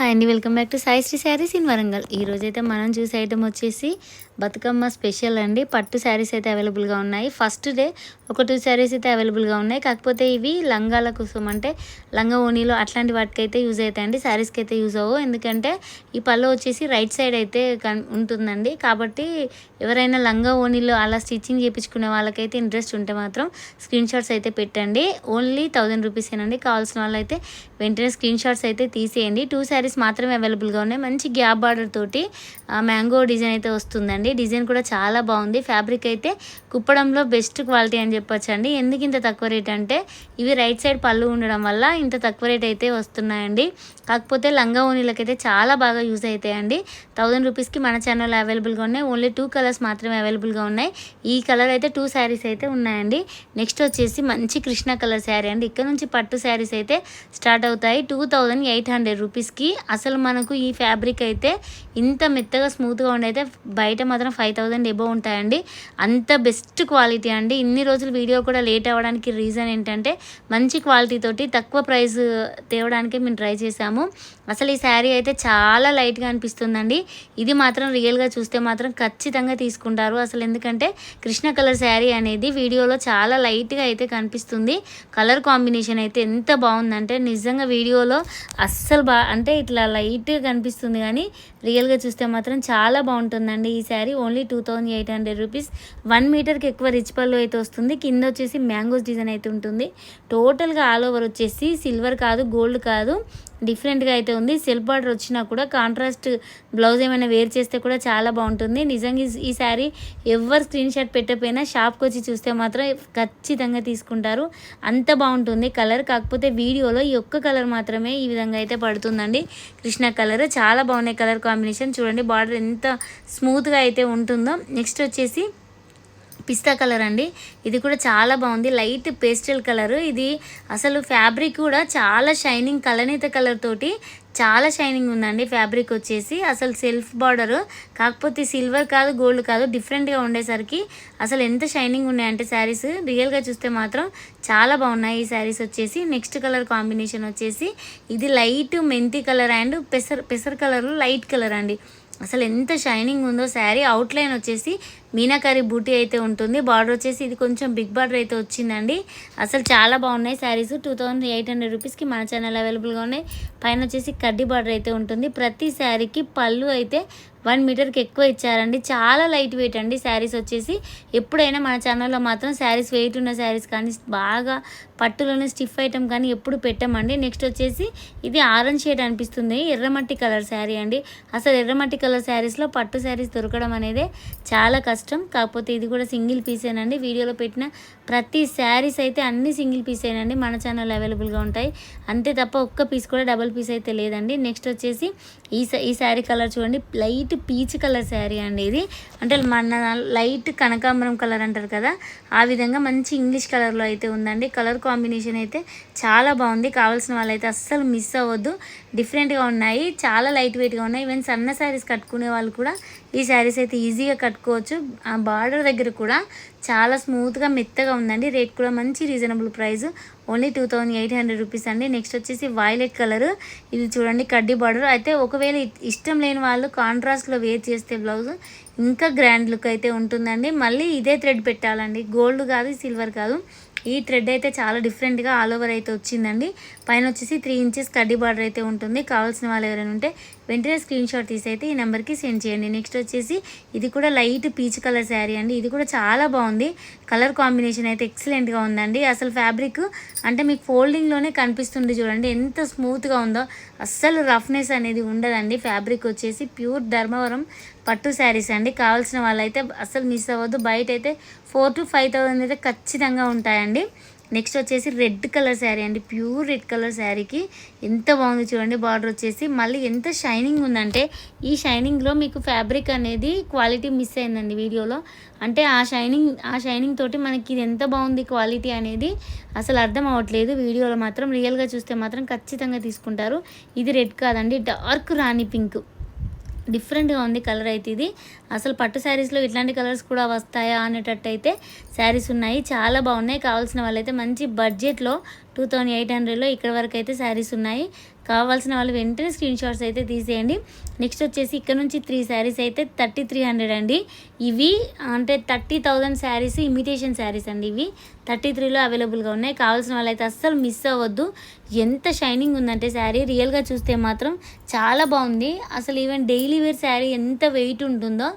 Hi అండి, welcome back to Sai Sri Sarees in Warangal. ఈరోజైతే మనం చూసే ఐటమ్ వచ్చేసి బతుకమ్మ స్పెషల్ అండి. పట్టు శారీస్ అయితే అవైలబుల్గా ఉన్నాయి. ఫస్ట్ డే ఒక 2 శారీస్ అయితే అవైలబుల్గా ఉన్నాయి. కాకపోతే ఇవి లంగాల కోసం, అంటే లంగా ఓణీలో అట్లాంటి వాటికైతే యూజ్ అవుతాయండి. శారీస్కి అయితే యూజ్ అవ్వవు, ఎందుకంటే ఈ పళ్ళు వచ్చేసి రైట్ సైడ్ అయితే ఉంటుందండి. కాబట్టి ఎవరైనా లంగా ఓణీలో అలా స్టిచ్చింగ్ చేయించుకునే వాళ్ళకైతే ఇంట్రెస్ట్ ఉంటే మాత్రం స్క్రీన్ షాట్స్ అయితే పెట్టండి. ఓన్లీ 1000 రూపీసేనండి. కావాల్సిన వాళ్ళైతే వెంటనే స్క్రీన్ షాట్స్ అయితే తీసేయండి. 2 శారీస్ మాత్రమే అవైలబుల్గా ఉన్నాయి. మంచి గ్యాప్ బార్డర్ తోటి మ్యాంగో డిజైన్ అయితే వస్తుందండి. డిజైన్ కూడా చాలా బాగుంది. ఫ్యాబ్రిక్ అయితే కుప్పడంలో బెస్ట్ క్వాలిటీ అని చెప్పొచ్చు అండి. ఎందుకు ఇంత తక్కువ రేట్ అంటే ఇవి రైట్ సైడ్ పళ్ళు ఉండడం వల్ల ఇంత తక్కువ రేట్ అయితే వస్తున్నాయండి. కాకపోతే లంగా ఓణీలకైతే చాలా బాగా యూజ్ అవుతాయండి. 1000 రూపీస్కి మన ఛానల్లో అవైలబుల్గా ఉన్నాయి. ఓన్లీ 2 కలర్స్ మాత్రమే అవైలబుల్గా ఉన్నాయి. ఈ కలర్ అయితే 2 శారీస్ అయితే ఉన్నాయండి. నెక్స్ట్ వచ్చేసి మంచి కృష్ణ కలర్ శారీ అండి. ఇక్కడ నుంచి పట్టు శారీస్ అయితే స్టార్ట్ అవుతాయి 2800 రూపీస్కి. అసలు మనకు ఈ ఫ్యాబ్రిక్ అయితే ఇంత మెత్తగా స్మూత్గా ఉండైతే బయట మాత్రం 5000 ఎబో ఉంటాయండి. అంత బెస్ట్ క్వాలిటీ అండి. ఇన్ని రోజులు వీడియో కూడా లేట్ అవ్వడానికి రీజన్ ఏంటంటే మంచి క్వాలిటీ తోటి తక్కువ ప్రైస్ తేవడానికి మేము ట్రై చేసాము. అసలు ఈ శారీ అయితే చాలా లైట్గా అనిపిస్తుందండి. ఇది మాత్రం రియల్గా చూస్తే మాత్రం ఖచ్చితంగా తీసుకుంటారు. అసలు ఎందుకంటే కృష్ణ కలర్ శారీ అనేది వీడియోలో చాలా లైట్గా అయితే కనిపిస్తుంది. కలర్ కాంబినేషన్ అయితే ఎంత బాగుందంటే నిజంగా వీడియోలో అస్సలు అంటే ఇట్లా లైట్గా కనిపిస్తుంది, కానీ రియల్గా చూస్తే మాత్రం చాలా బాగుంటుందండి. ఈ శారీ ఓన్లీ 2800 రూపీస్. 1 మీటర్కి ఎక్కువ రిచ్ పళ్ళు అయితే వస్తుంది. కింద వచ్చేసి మ్యాంగోస్ డిజైన్ అయితే ఉంటుంది. టోటల్గా ఆల్ ఓవర్ వచ్చేసి సిల్వర్ కాదు, గోల్డ్ కాదు, డిఫరెంట్గా అయితే ఉంది. సెల్ఫ్ బార్డర్ వచ్చినా కూడా కాంట్రాస్ట్ బ్లౌజ్ ఏమైనా వేర్ చేస్తే కూడా చాలా బాగుంటుంది. నిజంగా ఈ శారీ ఎవరు స్క్రీన్ షాట్ పెట్టకపోయినా షాప్కి వచ్చి చూస్తే మాత్రం ఖచ్చితంగా తీసుకుంటారు. అంత బాగుంటుంది కలర్. కాకపోతే వీడియోలో ఈ ఒక్క కలర్ మాత్రమే ఈ విధంగా అయితే పడుతుందండి. కృష్ణ కలర్ చాలా బాగున్నాయి. కలర్ కాంబినేషన్ చూడండి, బార్డర్ ఎంత స్మూత్గా అయితే ఉంటుందో. నెక్స్ట్ వచ్చేసి పిస్తా కలర్ అండి. ఇది కూడా చాలా బాగుంది. Light pastel colour. ఇది అసలు ఫ్యాబ్రిక్ కూడా చాలా షైనింగ్ కలనేత కలర్ తోటి చాలా షైనింగ్ ఉందండి. ఫ్యాబ్రిక్ వచ్చేసి అసలు సెల్ఫ్ బార్డరు, కాకపోతే సిల్వర్ కాదు, గోల్డ్ కాదు, డిఫరెంట్గా ఉండేసరికి అసలు ఎంత షైనింగ్ ఉన్నాయంటే శారీస్ రియల్గా చూస్తే మాత్రం చాలా బాగున్నాయి ఈ శారీస్ వచ్చేసి. నెక్స్ట్ కలర్ కాంబినేషన్ వచ్చేసి ఇది లైట్ మెంతి కలర్ అండ్ పెసర్ కలర్ లైట్ కలర్ అండి. అసలు ఎంత షైనింగ్ ఉందో శారీ. అవుట్లైన్ వచ్చేసి మీనాకారి బూటీ అయితే ఉంటుంది. బార్డర్ వచ్చేసి ఇది కొంచెం బిగ్ బార్డర్ అయితే వచ్చిందండి. అసలు చాలా బాగున్నాయి శారీస్. 2800 రూపీస్కి మన ఛానల్ అవైలబుల్గా ఉన్నాయి. పైన వచ్చేసి కడ్డీ బార్డర్ అయితే ఉంటుంది. ప్రతి శారీకి పళ్ళు అయితే 1 మీటర్కి ఎక్కువ ఇచ్చారండి. చాలా లైట్ వెయిట్ అండి శారీస్ వచ్చేసి. ఎప్పుడైనా మన ఛానల్లో మాత్రం శారీస్ వెయిట్ ఉన్న శారీస్ కానీ బాగా పట్టులోనే స్టిఫ్ ఐటమ్ కానీ ఎప్పుడు పెట్టమండి. నెక్స్ట్ వచ్చేసి ఇది ఆరెంజ్ షేడ్ అనిపిస్తుంది, ఎర్రమట్టి కలర్ శారీ అండి. అసలు ఎర్రమట్టి కలర్ శారీస్లో పట్టు శారీస్ దొరకడం అనేది చాలా కష్టం. కాకపోతే ఇది కూడా సింగిల్ పీసేనండి. వీడియోలో పెట్టిన ప్రతి శారీస్ అయితే అన్ని సింగిల్ పీసేనండి. మన ఛానల్ అవైలబుల్గా ఉంటాయి అంతే తప్ప ఒక్క పీస్ కూడా డబల్ పీస్ అయితే లేదండి. నెక్స్ట్ వచ్చేసి ఈ శారీ కలర్ చూడండి, లైట్ పీచ్ కలర్ శారీ అండి. ఇది అంటే మన లైట్ కనకాంబరం కలర్ అంటారు కదా, ఆ విధంగా మంచి ఇంగ్లీష్ కలర్లో అయితే ఉందండి. కలర్ కాంబినేషన్ అయితే చాలా బాగుంది. కావాల్సిన వాళ్ళైతే అస్సలు మిస్ అవ్వద్దు. డిఫరెంట్గా ఉన్నాయి, చాలా లైట్ వెయిట్గా ఉన్నాయి. ఈవెన్ సన్న శారీస్ కట్టుకునే వాళ్ళు కూడా ఈ శారీస్ అయితే ఈజీగా కట్టుకోవచ్చు. ఆ బార్డర్ దగ్గర కూడా చాలా స్మూత్గా మెత్తగా ఉందండి. రేట్ కూడా మంచి రీజనబుల్ ప్రైస్, ఓన్లీ 2800 రూపీస్ అండి. నెక్స్ట్ వచ్చేసి వైలెట్ కలర్. ఇది చూడండి కడ్డీ బార్డర్ అయితే. ఒకవేళ ఇష్టం లేని వాళ్ళు కాంట్రాస్ట్లో వేర్ చేస్తే బ్లౌజ్ ఇంకా గ్రాండ్ లుక్ అయితే ఉంటుందండి. మళ్ళీ ఇదే థ్రెడ్ పెట్టాలండి, గోల్డ్ కాదు, సిల్వర్ కాదు. ఈ థ్రెడ్ అయితే చాలా డిఫరెంట్గా ఆల్ ఓవర్ అయితే వచ్చిందండి. పైన వచ్చేసి 3 ఇంచెస్ కడ్డీ బార్డర్ అయితే ఉంటుంది. కావాల్సిన వాళ్ళు ఎవరైనా ఉంటే వెంటనే స్క్రీన్ షాట్ తీసి అయితే ఈ నెంబర్కి సెండ్ చేయండి. నెక్స్ట్ వచ్చేసి ఇది కూడా లైట్ పీచ్ కలర్ శారీ అండి. ఇది కూడా చాలా బాగుంది. కలర్ కాంబినేషన్ అయితే ఎక్సలెంట్గా ఉందండి. అసలు ఫ్యాబ్రిక్ అంటే మీకు ఫోల్డింగ్లోనే కనిపిస్తుంది చూడండి ఎంత స్మూత్గా ఉందో. అస్సలు రఫ్నెస్ అనేది ఉండదండి. ఫ్యాబ్రిక్ వచ్చేసి ప్యూర్ ధర్మవరం పట్టు శారీస్ అండి. కావాల్సిన వాళ్ళైతే అస్సలు మిస్ అవ్వద్దు. బయట అయితే 4,000 to 5,000 అయితే ఖచ్చితంగా ఉంటాయండి. నెక్స్ట్ వచ్చేసి రెడ్ కలర్ శారీ అండి. ప్యూర్ రెడ్ కలర్ శారీకి ఎంత బాగుంది చూడండి. బార్డర్ వచ్చేసి మళ్ళీ ఎంత షైనింగ్ ఉందంటే ఈ షైనింగ్లో మీకు ఫ్యాబ్రిక్ అనేది క్వాలిటీ మిస్ అయిందండి వీడియోలో. అంటే ఆ షైనింగ్ తోటి మనకి ఇది ఎంత బాగుంది క్వాలిటీ అనేది అసలు అర్థం అవ్వట్లేదు. వీడియోలో మాత్రం రియల్గా చూస్తే మాత్రం ఖచ్చితంగా తీసుకుంటారు. ఇది రెడ్ కాదండి, డార్క్ రాణి పింక్. డిఫరెంట్గా ఉంది కలర్ అయితే ఇది. అసలు పట్టు శారీస్లో ఇట్లాంటి కలర్స్ కూడా వస్తాయా అనేటట్టు అయితే శారీస్ ఉన్నాయి, చాలా బాగున్నాయి. కావాల్సిన వాళ్ళైతే మంచి బడ్జెట్లో 2800లో ఇక్కడ వరకు అయితే శారీస్ ఉన్నాయి. కావాల్సిన వాళ్ళు వెంటనే స్క్రీన్ షాట్స్ అయితే తీసేయండి. నెక్స్ట్ వచ్చేసి ఇక్కడ నుంచి 3 శారీస్ అయితే 3300 అండి. ఇవి అంటే 30,000 శారీస్ ఇమిటేషన్ శారీస్ అండి. ఇవి 33లో అవైలబుల్గా ఉన్నాయి. కావాల్సిన వాళ్ళైతే అస్సలు మిస్ అవ్వద్దు. ఎంత షైనింగ్ ఉందంటే శారీ రియల్గా చూస్తే మాత్రం చాలా బాగుంది. అసలు ఈవెన్ డైలీ వేర్ శారీ ఎంత వెయిట్ ఉంటుందో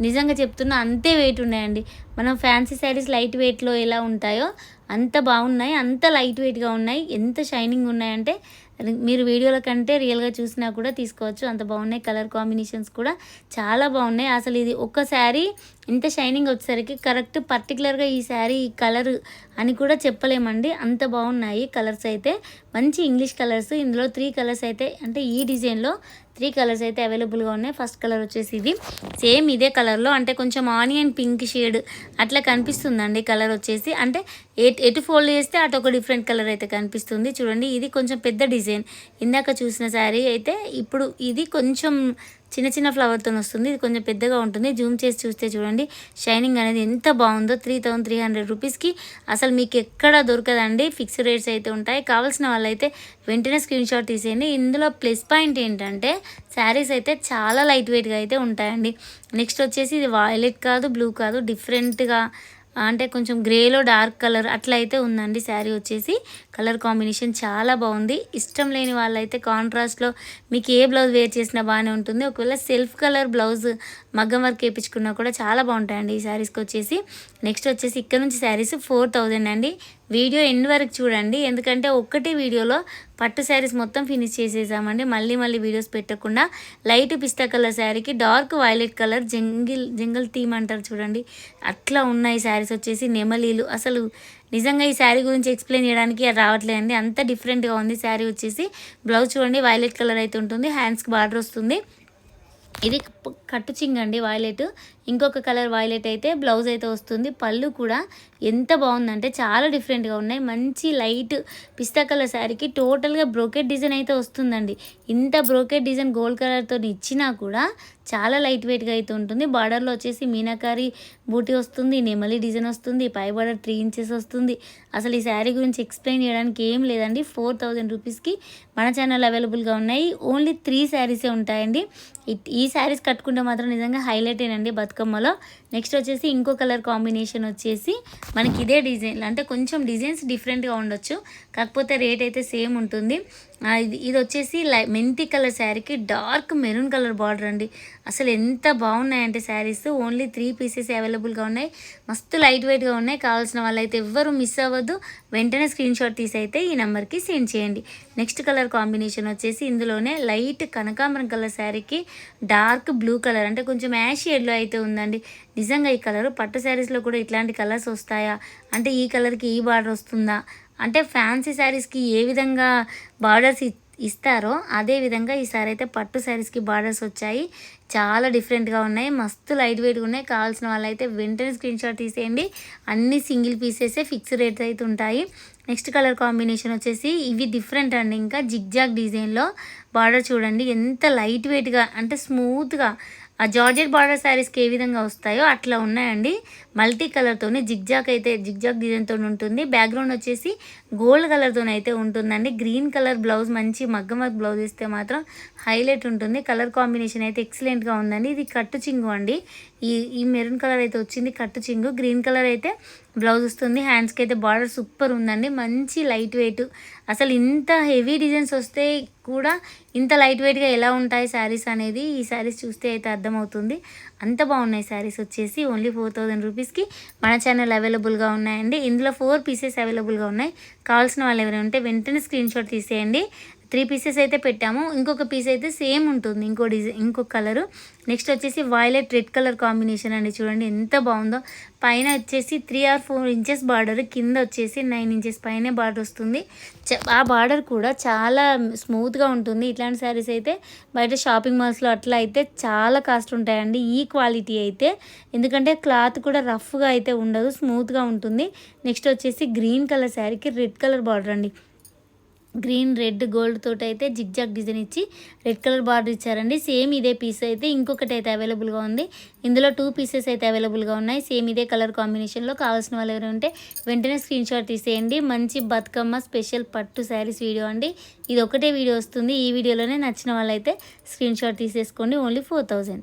నిజంగా చెప్తున్నా అంతే వెయిట్ ఉన్నాయండి. మనం ఫ్యాన్సీ శారీస్ లైట్ వెయిట్లో ఎలా ఉంటాయో అంత బాగున్నాయి, అంత లైట్ వెయిట్గా ఉన్నాయి. ఎంత షైనింగ్ ఉన్నాయంటే మీరు వీడియోల కంటే రియల్గా చూసినా కూడా తీసుకోవచ్చు, అంత బాగున్నాయి. కలర్ కాంబినేషన్స్ కూడా చాలా బాగున్నాయి. అసలు ఇది ఒక శారీ ఇంత షైనింగ్ వచ్చేసరికి కరెక్ట్ పర్టికులర్గా ఈ శారీ ఈ కలర్ అని కూడా చెప్పలేమండి, అంత బాగున్నాయి కలర్స్ అయితే. మంచి ఇంగ్లీష్ కలర్స్. ఇందులో 3 కలర్స్ అయితే అంటే ఈ డిజైన్లో 3 కలర్స్ అయితే అవైలబుల్గా ఉన్నాయి. ఫస్ట్ కలర్ వచ్చేసి ఇది సేమ్ ఇదే కలర్లో అంటే కొంచెం ఆనియన్ పింక్ షేడ్ అట్లా కనిపిస్తుందండి కలర్ వచ్చేసి. అంటే ఎటు ఫోల్డ్ చేస్తే అటు ఒక డిఫరెంట్ కలర్ అయితే కనిపిస్తుంది చూడండి. ఇది కొంచెం పెద్ద డిజైన్. ఇందాక చూసిన శారీ అయితే ఇప్పుడు ఇది కొంచెం చిన్న చిన్న ఫ్లవర్తో వస్తుంది. ఇది కొంచెం పెద్దగా ఉంటుంది. జూమ్ చేసి చూస్తే చూడండి షైనింగ్ అనేది ఎంత బాగుందో. 3300 రూపీస్కి అసలు మీకు ఎక్కడ దొరకదండి. ఫిక్స్డ్ రేట్స్ అయితే ఉంటాయి. కావాల్సిన వాళ్ళైతే వెంటనే స్క్రీన్ షాట్ తీసేయండి. ఇందులో ప్లస్ పాయింట్ ఏంటంటే శారీస్ అయితే చాలా లైట్ వెయిట్గా అయితే ఉంటాయండి. నెక్స్ట్ వచ్చేసి ఇది వైలెట్ కాదు, బ్లూ కాదు, డిఫరెంట్గా అంటే కొంచెం గ్రేలో డార్క్ కలర్ అట్లా అయితే ఉందండి. శారీ వచ్చేసి కలర్ కాంబినేషన్ చాలా బాగుంది. ఇష్టం లేని వాళ్ళైతే కాంట్రాస్ట్లో మీకు ఏ బ్లౌజ్ వేర్ చేసినా బాగానే ఉంటుంది. ఒకవేళ సెల్ఫ్ కలర్ బ్లౌజ్ మగ్గం వర్క్ వేయించుకున్నా కూడా చాలా బాగుంటాయండి ఈ శారీస్కి వచ్చేసి. నెక్స్ట్ వచ్చేసి ఇక్కడ నుంచి శారీస్ 4000 అండి. వీడియో ఎండ్ వరకు చూడండి, ఎందుకంటే ఒక్కటి వీడియోలో పట్టు శారీస్ మొత్తం ఫినిష్ చేసేసామండి. మళ్ళీ వీడియోస్ పెట్టకుండా లైట్ పిస్తా కలర్ శారీకి dark violet colour jungle theme అంటారు చూడండి, అట్లా ఉన్నాయి శారీస్ వచ్చేసి. నెమలీలు అసలు నిజంగా ఈ శారీ గురించి ఎక్స్ప్లెయిన్ చేయడానికి రావట్లేదండి, అంత డిఫరెంట్గా ఉంది శారీ వచ్చేసి. బ్లౌజ్ చూడండి వైలెట్ కలర్ అయితే ఉంటుంది, హ్యాండ్స్కి బార్డర్ వస్తుంది. ఇది కట్టు చింగ్ అండి వైలెట్. ఇంకొక కలర్ వైలెట్ అయితే బ్లౌజ్ అయితే వస్తుంది. పళ్ళు కూడా ఎంత బాగుందంటే చాలా డిఫరెంట్గా ఉన్నాయి. మంచి లైట్ పిస్తా కలర్ శారీకి టోటల్గా బ్రోకెట్ డిజైన్ అయితే వస్తుందండి. ఇంత బ్రోకెట్ డిజైన్ గోల్డ్ కలర్తో ఇచ్చినా కూడా చాలా లైట్ వెయిట్గా అయితే ఉంటుంది. బార్డర్లో వచ్చేసి మీనాకారి బూటీ వస్తుంది, నెమలి డిజైన్ వస్తుంది, పై బార్డర్ 3 ఇంచెస్ వస్తుంది. అసలు ఈ శారీ గురించి ఎక్స్ప్లెయిన్ చేయడానికి ఏం లేదండి. 4000 రూపీస్కి మన ఛానల్ అవైలబుల్గా ఉన్నాయి. ఓన్లీ 3 శారీసే ఉంటాయండి. ఈ శారీస్ కట్టుకుంటే మాత్రం నిజంగా హైలైట్ ఏనండి బతుకమ్మలో. నెక్స్ట్ వచ్చేసి ఇంకో కలర్ కాంబినేషన్ వచ్చేసి మనకి ఇదే డిజైన్ అంటే కొంచెం డిజైన్స్ డిఫరెంట్గా ఉండొచ్చు, కాకపోతే రేట్ అయితే సేమ్ ఉంటుంది. ఇది వచ్చేసి మెంతి కలర్ శారీకి డార్క్ మెరూన్ కలర్ బార్డర్ అండి. అసలు ఎంత బాగున్నాయంటే శారీస్. ఓన్లీ 3 పీసెస్ అవైలబుల్గా ఉన్నాయి. మస్తు లైట్ వెయిట్గా ఉన్నాయి. కావాల్సిన వాళ్ళైతే ఎవ్వరు మిస్ అవ్వద్దు. వెంటనే స్క్రీన్ షాట్ తీసి అయితే ఈ నెంబర్కి సెండ్ చేయండి. నెక్స్ట్ కలర్ కాంబినేషన్ వచ్చేసి ఇందులోనే లైట్ కనకాంబరం కలర్ శారీకి డార్క్ బ్లూ కలర్ అంటే కొంచెం యాష్ షేడ్లో అయితే ఉందండి. నిజంగా ఈ కలర్ పట్టు శారీస్లో కూడా ఇట్లాంటి కలర్స్ వస్తాయా అంటే ఈ కలర్కి ఈ బార్డర్ వస్తుందా అంటే ఫ్యాన్సీ శారీస్కి ఏ విధంగా బార్డర్స్ ఇస్తారో అదే విధంగా ఈసారి అయితే పట్టు శారీస్కి బార్డర్స్ వచ్చాయి. చాలా డిఫరెంట్గా ఉన్నాయి, మస్తు లైట్ వెయిట్గా ఉన్నాయి. కావాల్సిన వాళ్ళైతే వెంటనే స్క్రీన్ షాట్ తీసేయండి. అన్ని సింగిల్ పీసెసే ఫిక్స్డ్ రేట్స్ అయితే ఉంటాయి. నెక్స్ట్ కలర్ కాంబినేషన్ వచ్చేసి ఇవి డిఫరెంట్ అండి. ఇంకా జిగ్జాగ్ డిజైన్లో బార్డర్ చూడండి ఎంత లైట్ వెయిట్గా అంటే స్మూత్గా ఆ జార్జెట్ బార్డర్ శారీస్కి ఏ విధంగా వస్తాయో అట్లా ఉన్నాయండి. మల్టీ కలర్తోనే జిగ్జాగ్ డిజైన్తో ఉంటుంది. బ్యాక్గ్రౌండ్ వచ్చేసి గోల్డ్ కలర్తో అయితే ఉంటుందండి. గ్రీన్ కలర్ బ్లౌజ్ మంచి మగ్గం వర్క్ బ్లౌజ్ ఇస్తే మాత్రం హైలైట్ ఉంటుంది. కలర్ కాంబినేషన్ అయితే ఎక్సలెంట్గా ఉందండి. ఇది కట్టు చింగు అండి. ఈ మెరూన్ కలర్ అయితే వచ్చింది కట్టు చింగు. గ్రీన్ కలర్ అయితే బ్లౌజ్ వస్తుంది. హ్యాండ్స్కి అయితే బార్డర్ సూపర్ ఉందండి. మంచి లైట్ వెయిట్. అసలు ఇంత హెవీ డిజైన్స్ వస్తే కూడా ఇంత లైట్ వెయిట్గా ఎలా ఉంటాయి శారీస్ అనేది ఈ శారీస్ చూస్తే అయితే అర్థమవుతుంది. అంత బాగున్నాయి శారీస్ వచ్చేసి. ఓన్లీ 4000 రూపీస్కి మన ఛానల్ అవైలబుల్గా ఉన్నాయండి. ఇందులో 4 పీసెస్ అవైలబుల్గా ఉన్నాయి. కావాల్సిన వాళ్ళు ఎవరైనా ఉంటే వెంటనే స్క్రీన్ షాట్ తీసేయండి. 3 పీసెస్ అయితే పెట్టాము. ఇంకొక పీస్ అయితే సేమ్ ఉంటుంది, ఇంకో డిజైన్ ఇంకొక కలరు. నెక్స్ట్ వచ్చేసి వైలెట్ రెడ్ కలర్ కాంబినేషన్ అండి. చూడండి ఎంత బాగుందో. పైన వచ్చేసి 3 or 4 ఇంచెస్ బార్డర్, కింద వచ్చేసి 9 ఇంచెస్ పైనే బార్డర్ వస్తుంది. ఆ బార్డర్ కూడా చాలా స్మూత్గా ఉంటుంది. ఇట్లాంటి శారీస్ అయితే బయట షాపింగ్ మాల్స్లో అట్లా అయితే చాలా కాస్ట్ ఉంటాయండి. ఈ క్వాలిటీ అయితే ఎందుకంటే క్లాత్ కూడా రఫ్గా అయితే ఉండదు, స్మూత్గా ఉంటుంది. నెక్స్ట్ వచ్చేసి గ్రీన్ కలర్ శారీకి రెడ్ కలర్ బార్డర్ అండి. గ్రీన్ రెడ్ గోల్డ్ తోటి అయితే జిగ్జాగ్ డిజైన్ ఇచ్చి రెడ్ కలర్ బార్డర్ ఇచ్చారండి. సేమ్ ఇదే పీస్ అయితే ఇంకొకటి అయితే అవైలబుల్గా ఉంది. ఇందులో 2 పీసెస్ అయితే అవైలబుల్గా ఉన్నాయి. సేమ్ ఇదే కలర్ కాంబినేషన్లో. కావాల్సిన వాళ్ళు ఎవరు ఉంటే వెంటనే స్క్రీన్ షాట్ తీసేయండి. మంచి బతుకమ్మ స్పెషల్ పట్టు శారీస్ వీడియో అండి. ఇది ఒకటే వీడియో వస్తుంది. ఈ వీడియోలోనే నచ్చిన వాళ్ళైతే స్క్రీన్ షాట్ తీసేసుకోండి. ఓన్లీ 4000.